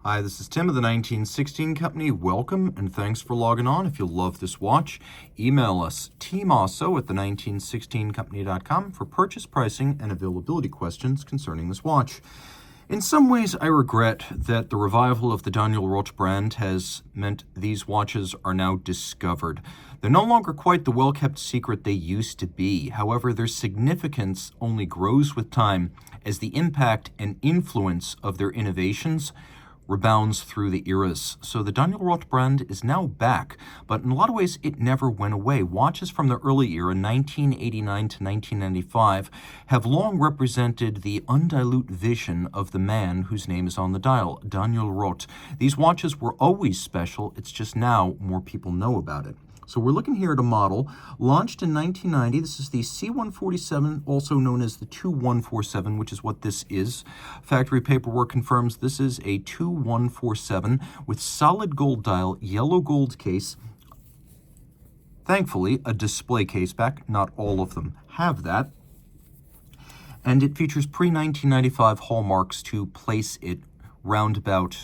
Hi, this is Tim of the 1916 Company. Welcome and thanks for logging on. If you love this watch, email us Team Mosso at the1916company.com for purchase pricing and availability questions concerning this watch. In some ways, I regret that the revival of the Daniel Roth brand has meant these watches are now discovered. They're no longer quite the well-kept secret they used to be. However, their significance only grows with time as the impact and influence of their innovations rebounds through the eras. So the Daniel Roth brand is now back, but in a lot of ways it never went away. Watches from the early era, 1989 to 1995, have long represented the undilute vision of the man whose name is on the dial, Daniel Roth. These watches were always special, it's just now more people know about it. So we're looking here at a model launched in 1990. This is the C147, also known as the 2147, which is what this is. Factory paperwork confirms this is a 2147 with solid gold dial, yellow gold case. Thankfully, a display case back. Not all of them have that. And it features pre-1995 hallmarks to place it roundabout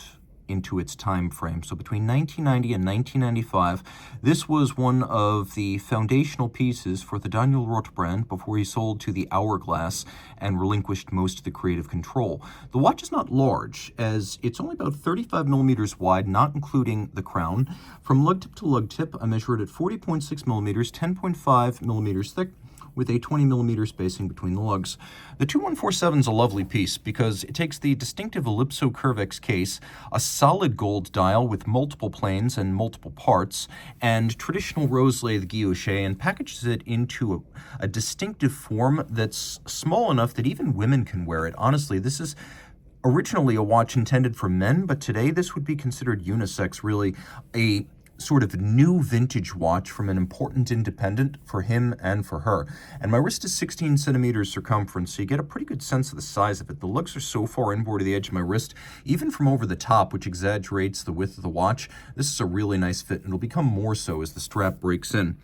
into its time frame. So between 1990 and 1995, this was one of the foundational pieces for the Daniel Roth brand before he sold to the Hourglass and relinquished most of the creative control. The watch is not large, as it's only about 35 millimeters wide, not including the crown. From lug tip to lug tip, I measured at 40.6 millimeters, 10.5 millimeters thick, with a 20 millimeter spacing between the lugs. The 2147 is a lovely piece because it takes the distinctive Ellipso Curvex case, a solid gold dial with multiple planes and multiple parts, and traditional rose lathe guilloche, and packages it into a distinctive form that's small enough that even women can wear it. Honestly, this is originally a watch intended for men, but today this would be considered unisex, really a sort of new vintage watch from an important independent for him and for her. And my wrist is 16 centimeters circumference, so you get a pretty good sense of the size of it. The lugs are so far inboard of the edge of my wrist, even from over the top, which exaggerates the width of the watch. This is a really nice fit, and it'll become more so as the strap breaks in.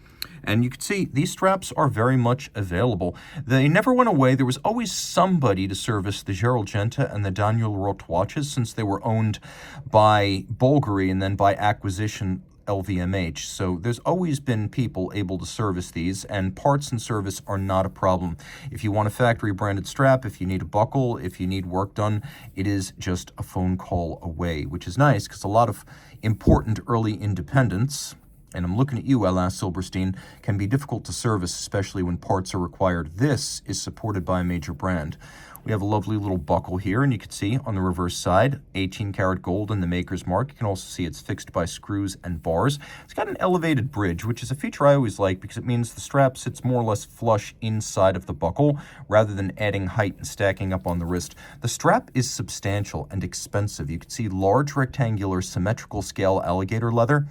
And you can see these straps are very much available. They never went away. There was always somebody to service the Gerald Genta and the Daniel Roth watches, since they were owned by Bulgari and then by acquisition LVMH. So there's always been people able to service these, and parts and service are not a problem. If you want a factory branded strap, if you need a buckle, if you need work done, it is just a phone call away, which is nice because a lot of important early independents, and I'm looking at you, L.S. Silberstein, can be difficult to service, especially when parts are required. This is supported by a major brand. We have a lovely little buckle here, and you can see on the reverse side, 18 karat gold in the maker's mark. You can also see it's fixed by screws and bars. It's got an elevated bridge, which is a feature I always like because it means the strap sits more or less flush inside of the buckle rather than adding height and stacking up on the wrist. The strap is substantial and expensive. You can see large rectangular symmetrical scale alligator leather,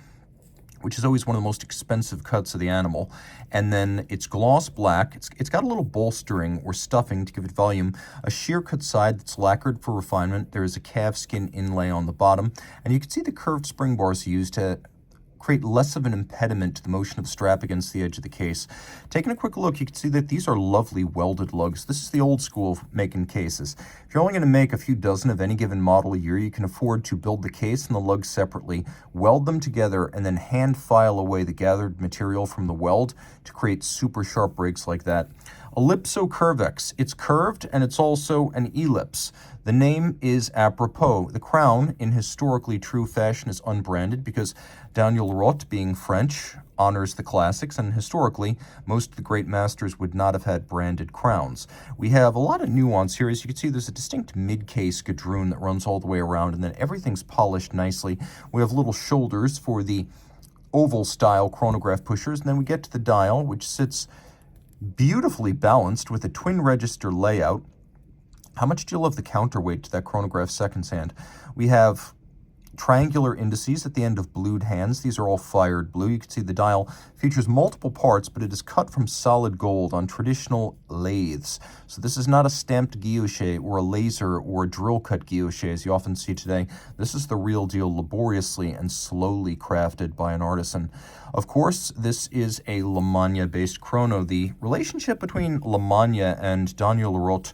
which is always one of the most expensive cuts of the animal. And then it's gloss black. It's got a little bolstering or stuffing to give it volume, a sheer cut side that's lacquered for refinement. There is a calfskin inlay on the bottom, and you can see the curved spring bars used to create less of an impediment to the motion of the strap against the edge of the case. Taking a quick look, you can see that these are lovely welded lugs. This is the old school of making cases. If you're only going to make a few dozen of any given model a year, you can afford to build the case and the lugs separately, weld them together, and then hand file away the gathered material from the weld to create super sharp breaks like that. Ellipso Curvex. It's curved and it's also an ellipse. The name is apropos. The crown, in historically true fashion, is unbranded because Daniel Roth, being French, honors the classics, and historically, most of the great masters would not have had branded crowns. We have a lot of nuance here. As you can see, there's a distinct mid-case gadroon that runs all the way around, and then everything's polished nicely. We have little shoulders for the oval-style chronograph pushers, and then we get to the dial, which sits beautifully balanced with a twin register layout. How much do you love the counterweight to that chronograph seconds hand? We have triangular indices at the end of blued hands. These are all fired blue. You can see the dial features multiple parts, but it is cut from solid gold on traditional lathes. So this is not a stamped guilloche or a laser or a drill cut guilloche as you often see today. This is the real deal, laboriously and slowly crafted by an artisan. Of course, this is a Le Mans based chrono. The relationship between Le Mans and Daniel Roth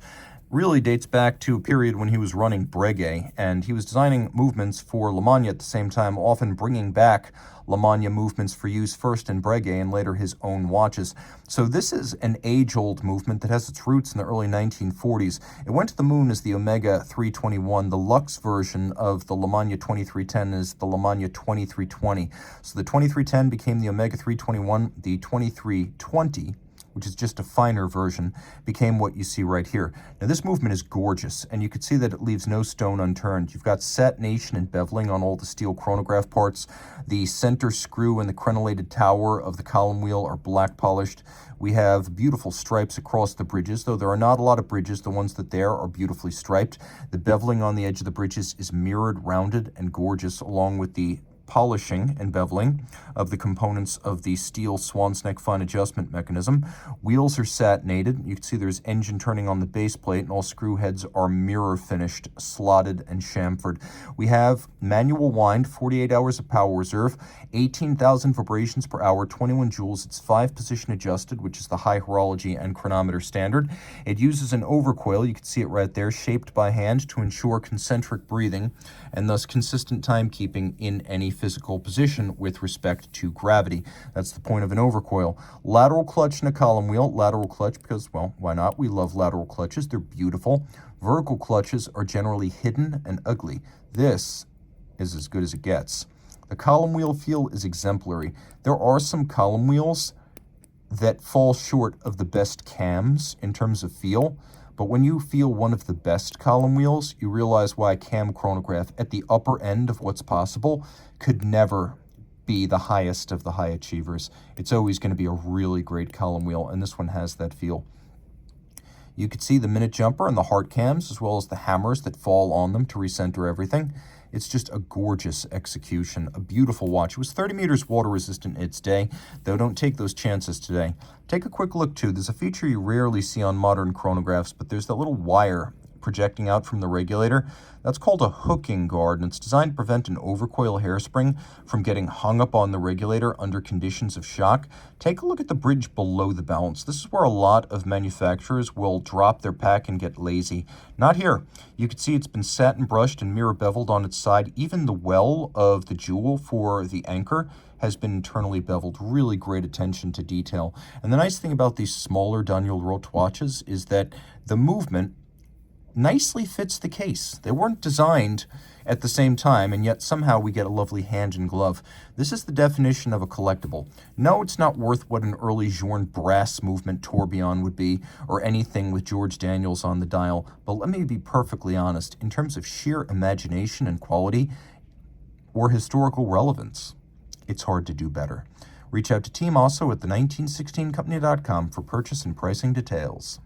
really dates back to a period when he was running Breguet, and he was designing movements for Lemania at the same time, often bringing back Lemania movements for use first in Breguet and later his own watches. So this is an age-old movement that has its roots in the early 1940s. It went to the moon as the Omega 321. The Lux version of the Lemania 2310 is the Lemania 2320. So the 2310 became the Omega 321. The 2320, which is just a finer version, became what you see right here. Now this movement is gorgeous, and you can see that it leaves no stone unturned. You've got satination and beveling on all the steel chronograph parts. The center screw and the crenellated tower of the column wheel are black polished. We have beautiful stripes across the bridges, though there are not a lot of bridges. The ones that there are beautifully striped. The beveling on the edge of the bridges is mirrored, rounded, and gorgeous, along with the polishing and beveling of the components of the steel swan's neck fine adjustment mechanism. Wheels are satinated. You can see there's engine turning on the base plate, and all screw heads are mirror finished, slotted, and chamfered. We have manual wind, 48 hours of power reserve, 18,000 vibrations per hour, 21 joules. It's 5-position adjusted, which is the high horology and chronometer standard. It uses an overcoil, you can see it right there, shaped by hand to ensure concentric breathing and thus consistent timekeeping in any physical position with respect to gravity. That's the point of an overcoil. Lateral clutch and a column wheel. Lateral clutch because, well, why not? We love lateral clutches. They're beautiful. Vertical clutches are generally hidden and ugly. This is as good as it gets. The column wheel feel is exemplary. There are some column wheels that fall short of the best cams in terms of feel, but when you feel one of the best column wheels, you realize why a cam chronograph at the upper end of what's possible could never be the highest of the high achievers. It's always going to be a really great column wheel, and this one has that feel. You could see the minute jumper and the heart cams, as well as the hammers that fall on them to recenter everything. It's just a gorgeous execution, a beautiful watch. It was 30 meters water resistant in its day, though don't take those chances today. Take a quick look too. There's a feature you rarely see on modern chronographs, but there's that little wire projecting out from the regulator. That's called a hooking guard, and it's designed to prevent an overcoil hairspring from getting hung up on the regulator under conditions of shock. Take a look at the bridge below the balance. This is where a lot of manufacturers will drop their pack and get lazy. Not here. You can see it's been satin brushed and mirror beveled on its side. Even the well of the jewel for the anchor has been internally beveled. Really great attention to detail. And the nice thing about these smaller Daniel Roth watches is that the movement nicely fits the case. They weren't designed at the same time, and yet somehow we get a lovely hand and glove. This is the definition of a collectible. No, it's not worth what an early Journe brass movement tourbillon would be, or anything with George Daniels on the dial, but let me be perfectly honest, in terms of sheer imagination and quality, or historical relevance, it's hard to do better. Reach out to Team Mosso at the 1916company.com for purchase and pricing details.